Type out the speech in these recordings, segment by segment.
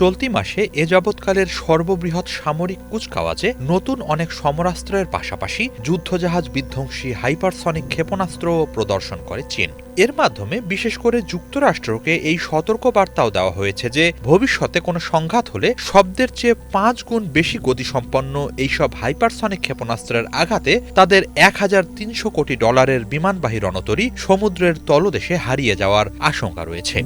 চলতি মাসে এ যাবৎকালের সর্ববৃহৎ সামরিক কুচকাওয়াজে নতুন অনেক সমরাস্ত্রের পাশাপাশি যুদ্ধজাহাজ বিধ্বংসী হাইপারসনিক ক্ষেপণাস্ত্রও প্রদর্শন করে চীন। এর মাধ্যমে বিশেষ করে যুক্তরাষ্ট্রকে এই সতর্কবার্তাও দেওয়া হয়েছে যে ভবিষ্যতে কোনো সংঘাত হলে শব্দের চেয়ে ৫ গুণ বেশি গতিসম্পন্ন এইসব হাইপারসনিক ক্ষেপণাস্ত্রের আঘাতে তাদের $১,৩০০ কোটি বিমানবাহী রণতরী সমুদ্রের তলদেশে হারিয়ে যাওয়ার আশঙ্কা রয়েছে।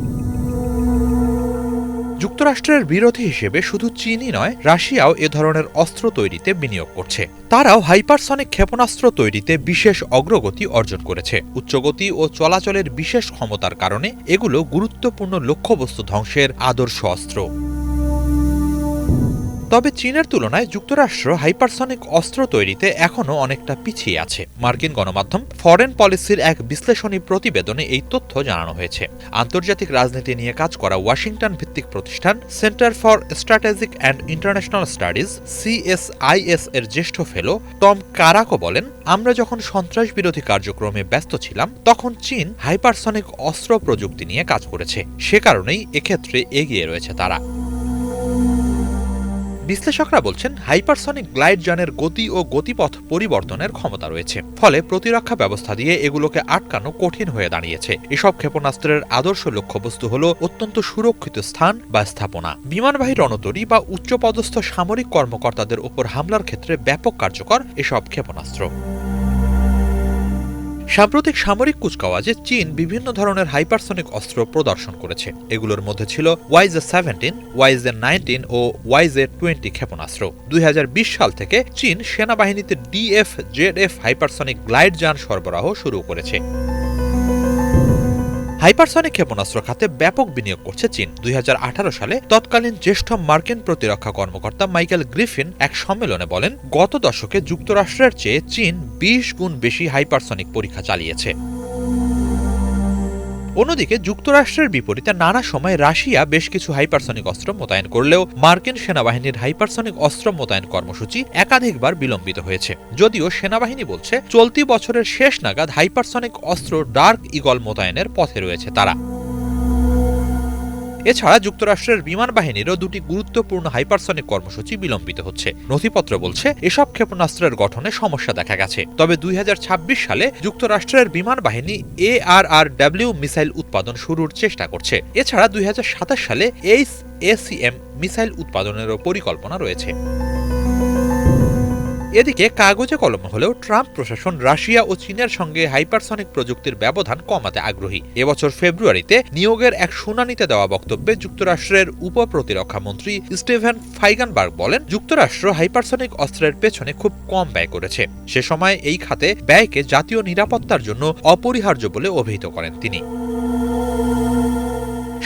যুক্তরাষ্ট্রের বিরোধী হিসেবে শুধু চীনই নয়, রাশিয়াও এ ধরনের অস্ত্র তৈরিতে বিনিয়োগ করছে। তারাও হাইপারসনিক ক্ষেপণাস্ত্র তৈরিতে বিশেষ অগ্রগতি অর্জন করেছে। উচ্চগতি ও চলাচলের বিশেষ ক্ষমতার কারণে এগুলো গুরুত্বপূর্ণ লক্ষ্যবস্তু ধ্বংসের আদর্শ অস্ত্র। তবে চীনের তুলনায় যুক্তরাষ্ট্র হাইপারসনিক অস্ত্র তৈরিতে এখনও অনেকটা পিছিয়ে আছে। মার্কিন গণমাধ্যম ফরেন পলিসির এক বিশ্লেষণী প্রতিবেদনে এই তথ্য জানানো হয়েছে। আন্তর্জাতিক রাজনীতি নিয়ে কাজ করা ওয়াশিংটন ভিত্তিক প্রতিষ্ঠান centre for strategic and international studies CSIS এর জ্যেষ্ঠ ফেলো টম কারাকো বলেন, আমরা যখন সন্ত্রাস বিরোধী কার্যক্রমে ব্যস্ত ছিলাম তখন চীন হাইপারসনিক অস্ত্র প্রযুক্তি নিয়ে কাজ করেছে। সে কারণেই এক্ষেত্রে এগিয়ে রয়েছে তারা। বিশ্লেষকরা বলছেন, হাইপারসনিক গ্লাইড যানের গতি ও গতিপথ পরিবর্তনের ক্ষমতা রয়েছে, ফলে প্রতিরক্ষা ব্যবস্থা দিয়ে এগুলোকে আটকানো কঠিন হয়ে দাঁড়িয়েছে। এসব ক্ষেপণাস্ত্রের আদর্শ লক্ষ্যবস্তু হল অত্যন্ত সুরক্ষিত স্থান বা স্থাপনা, বিমানবাহী রণতরী বা উচ্চপদস্থ সামরিক কর্মকর্তাদের উপর হামলার ক্ষেত্রে ব্যাপক কার্যকর এসব ক্ষেপণাস্ত্র। সাম্প্রতিক সামরিক কুচকাওয়াজে চীন বিভিন্ন ধরনের হাইপারসনিক অস্ত্র প্রদর্শন করেছে। এগুলোর মধ্যে ছিল YJ-17, YJ-19 ও YJ-20 ক্ষেপণাস্ত্র। ২০২০ সাল থেকে চীন সেনাবাহিনীতে DF-ZF হাইপারসনিক গ্লাইড যান সরবরাহ শুরু করেছে। হাইপারসনিক ক্ষেপণাস্ত্র খাতে ব্যাপক বিনিয়োগ করছে চীন। ২০১৮ সালে তৎকালীন জ্যেষ্ঠ মার্কিন প্রতিরক্ষা কর্মকর্তা মাইকেল গ্রিফিন এক সম্মেলনে বলেন, গত দশকে যুক্তরাষ্ট্রের চেয়ে চীন ২০ গুণ বেশি হাইপারসনিক পরীক্ষা চালিয়েছে। অন্যদিকে যুক্তরাষ্ট্রের বিপরীতে নানা সময় রাশিয়া বেশ কিছু হাইপারসনিক অস্ত্র মোতায়েন করলেও মার্কিন সেনাবাহিনীর হাইপারসনিক অস্ত্র মোতায়েন কর্মসূচি একাধিকবার বিলম্বিত হয়েছে। যদিও সেনাবাহিনী বলছে, চলতি বছরের শেষ নাগাদ হাইপারসনিক অস্ত্র ডার্ক ইগল মোতায়েনের পথে রয়েছে তারা। এছাড়া যুক্তরাষ্ট্রের বিমান বাহিনীরও দুটি গুরুত্বপূর্ণ হাইপারসনিক কর্মসূচি বিলম্বিত হচ্ছে। নথিপত্র বলছে, এসব ক্ষেপণাস্ত্রের গঠনে সমস্যা দেখা গেছে। তবে ২০২৬ সালে যুক্তরাষ্ট্রের বিমান বাহিনী ARRW মিসাইল উৎপাদন শুরুর চেষ্টা করছে। এছাড়া ২০২৭ সালে ACM মিসাইল উৎপাদনেরও পরিকল্পনা রয়েছে। এদিকে কাগজে কলমে হলেও ট্রাম্প প্রশাসন রাশিয়া ও চীনের সঙ্গে হাইপারসনিক প্রযুক্তির ব্যবধান কমাতে আগ্রহী। এবছর ফেব্রুয়ারিতে নিয়োগের এক শুনানিতে দেওয়া বক্তব্যে যুক্তরাষ্ট্রের উপ প্রতিরক্ষা মন্ত্রী স্টিভেন ফাইগানবার্গ বলেন, যুক্তরাষ্ট্র হাইপারসনিক অস্ত্রের পেছনে খুব কম ব্যয় করেছে। সে সময় এই খাতে ব্যয়কে জাতীয় নিরাপত্তার জন্য অপরিহার্য বলে অভিহিত করেন তিনি।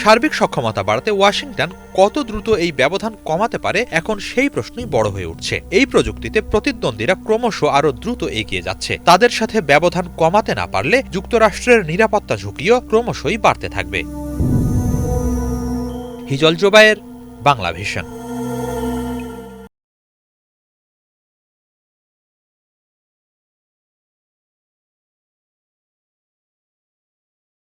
সার্বিক সক্ষমতা বাড়াতে ওয়াশিংটন কত দ্রুত এই ব্যবধান কমাতে পারে, এখন সেই প্রশ্নই বড় হয়ে উঠছে। এই প্রযুক্তিতে প্রতিদ্বন্দ্বীরা ক্রমশ আরও দ্রুত এগিয়ে যাচ্ছে। তাদের সাথে ব্যবধান কমাতে না পারলে যুক্তরাষ্ট্রের নিরাপত্তা ঝুঁকিও ক্রমশই বাড়তে থাকবে। হিজল জোবায়ের, বাংলা ভিশন।